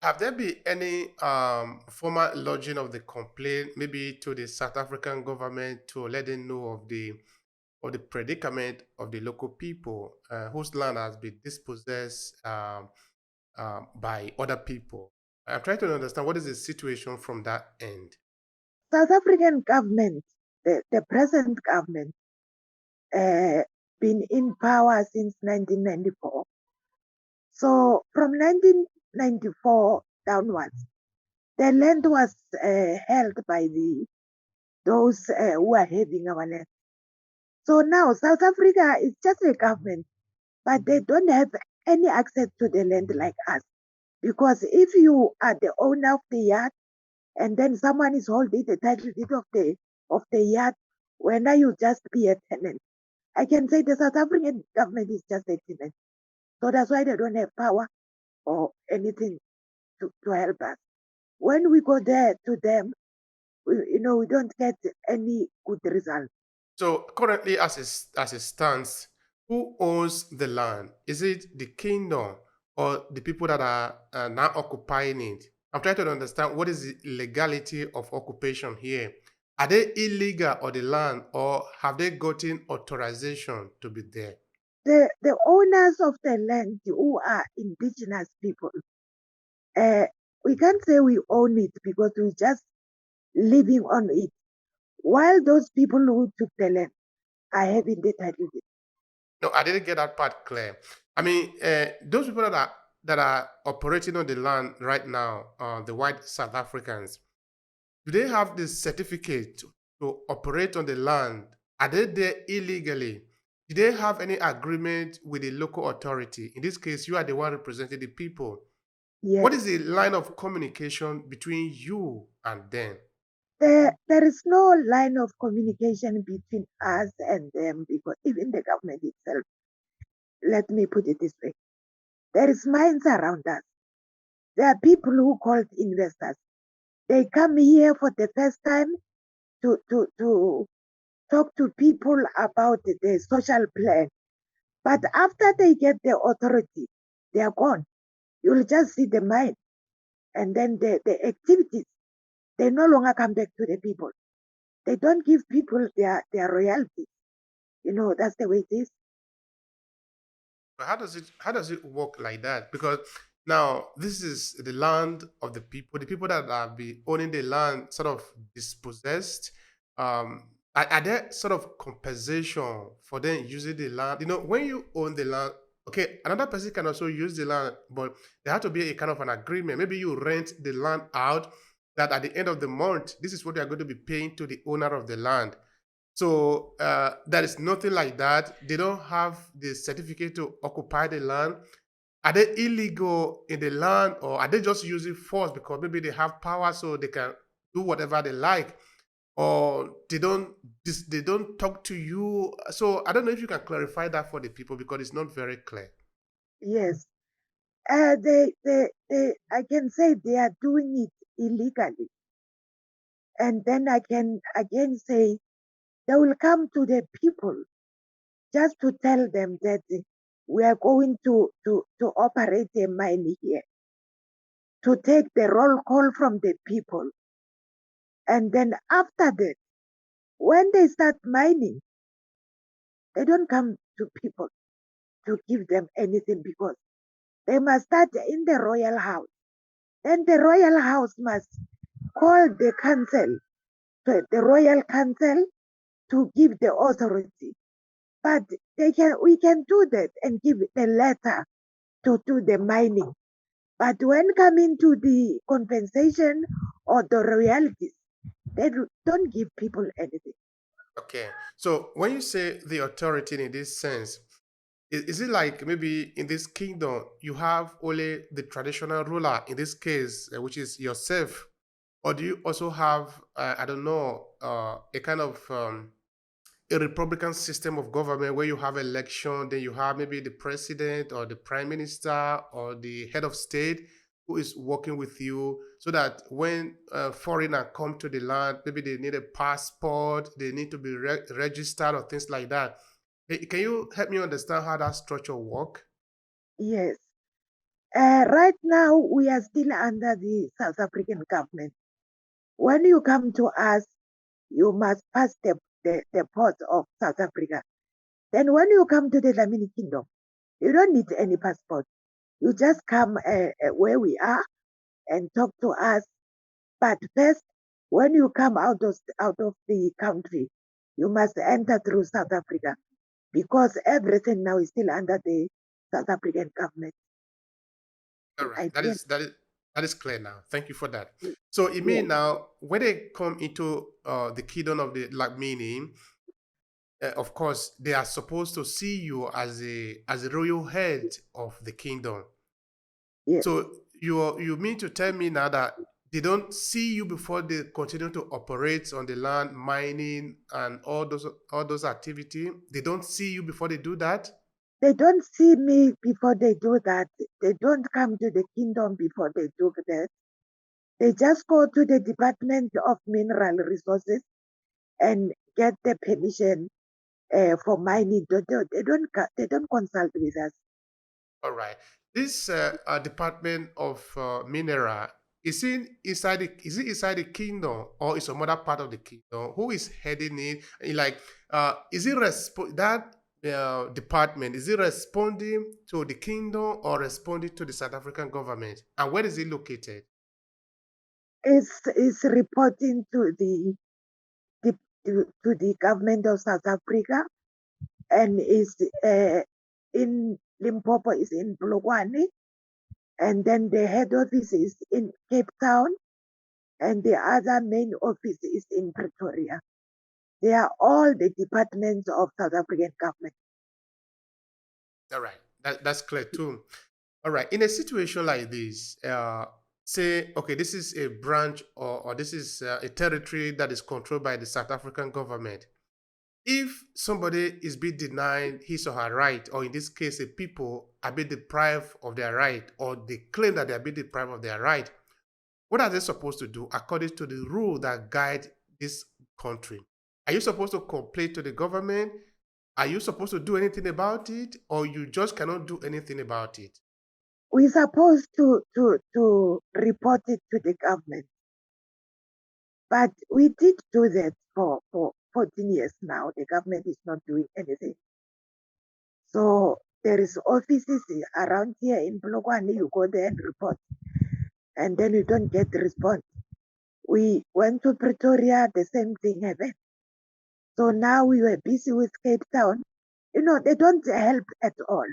Have there been any formal lodging of the complaint, maybe to the South African government to let them know of the predicament of the local people whose land has been dispossessed by other people? I'm trying to understand what is the situation from that end. South African government, the present government, uh, been in power since 1994. So from 1994 downwards, the land was held by those who are having our land. So now South Africa is just a government, but they don't have any access to the land like us. Because if you are the owner of the yard and then someone is holding the title deed of the yard, when are you just be a tenant? I can say the South African government is just a tenant. So that's why they don't have power or anything to help us. When we go there to them, we don't get any good result. So currently, as it stands, who owns the land? Is it the kingdom or the people that are now occupying it? I'm trying to understand what is the legality of occupation here. Are they illegal on the land, or have they gotten authorization to be there? The owners of the land who are indigenous people, uh, we can't say we own it because we just living on it. While those people who took the land are having the title deed. No, I didn't get that part clear. I mean, those people that are operating on the land right now, the white South Africans, do they have the certificate to operate on the land? Are they there illegally? Do they have any agreement with the local authority? In this case, you are the one representing the people. What Yes. is the line of communication between you and them? There is no line of communication between us and them because even the government itself, let me put it this way, there is mines around us. There are people who called investors. They come here for the first time to talk to people about the social plan. But after they get the authority, they are gone. You'll just see the mine and then the activities. They no longer come back to the people. They don't give people their royalties. That's the way it is. But how does it work like that? Because now this is the land of the people that have been owning the land sort of dispossessed. Are there sort of compensation for them using the land? When you own the land, okay, another person can also use the land, but there has to be a kind of an agreement. Maybe you rent the land out that at the end of the month, this is what you are going to be paying to the owner of the land. So there is nothing like that. They don't have the certificate to occupy the land. Are they illegal in the land, or are they just using force because maybe they have power so they can do whatever they like, or they don't talk to you? So I don't know if you can clarify that for the people because it's not very clear. Yes. I can say they are doing it illegally. And then I can again say they will come to the people just to tell them that we are going to operate a mine here, to take the roll call from the people. And then after that, when they start mining, they don't come to people to give them anything because they must start in the royal house. Then the royal house must call the council, the royal council, to give the authority. But we can do that and give the letter to do the mining. But when coming to the compensation or the royalties, they don't give people anything. Okay. So when you say the authority in this sense, is it like maybe in this kingdom you have only the traditional ruler in this case, which is yourself, or do you also have I don't know a kind of a republican system of government where you have election, then you have maybe the president or the prime minister or the head of state who is working with you so that when foreigner come to the land, maybe they need a passport, they need to be registered or things like that. Can you help me understand how that structure work? Yes. Right now, we are still under the South African government. When you come to us, you must pass the port of South Africa. Then when you come to the Dlamini Kingdom, you don't need any passport. You just come where we are and talk to us. But first, when you come out of the country, you must enter through South Africa because everything now is still under the South African government. All right. I That feel is that is clear now. Thank you for that. So it yeah, means now when they come into the kingdom of the Dlamini, of course, they are supposed to see you as a royal head of the kingdom. yeah. So you mean to tell me now that they don't see you before they continue to operate on the land, mining and all those activity? They don't see you before they do that? They don't see me before they do that. They don't come to the kingdom before they do that. They just go to the Department of Mineral Resources and get the permission for mining. They don't consult with us. All right. This Department of Mineral is it inside the kingdom or is some other part of the kingdom? Who is heading it? Like, is it that department? Is it responding to the kingdom or responding to the South African government? And where is it located? It's reporting the to the government of South Africa and is in Limpopo is in Polokwane, and then the head office is in Cape Town, and the other main office is in Pretoria. They are all the departments of South African government. All right. That's clear too. All right. In a situation like this, say, okay, this is a branch or this is a territory that is controlled by the South African government. If somebody is being denied his or her right, or in this case, a people are being deprived of their right, or they claim that they are being deprived of their right, what are they supposed to do according to the rule that guide this country? Are you supposed to complain to the government? Are you supposed to do anything about it, or you just cannot do anything about it? We're supposed to report it to the government, but we did do that for 14 years now. The government is not doing anything. So there is offices around here in Polokwane. You go there and report, and then you don't get the response. We went to Pretoria, the same thing happened. So now we were busy with Cape Town. You know, they don't help at all.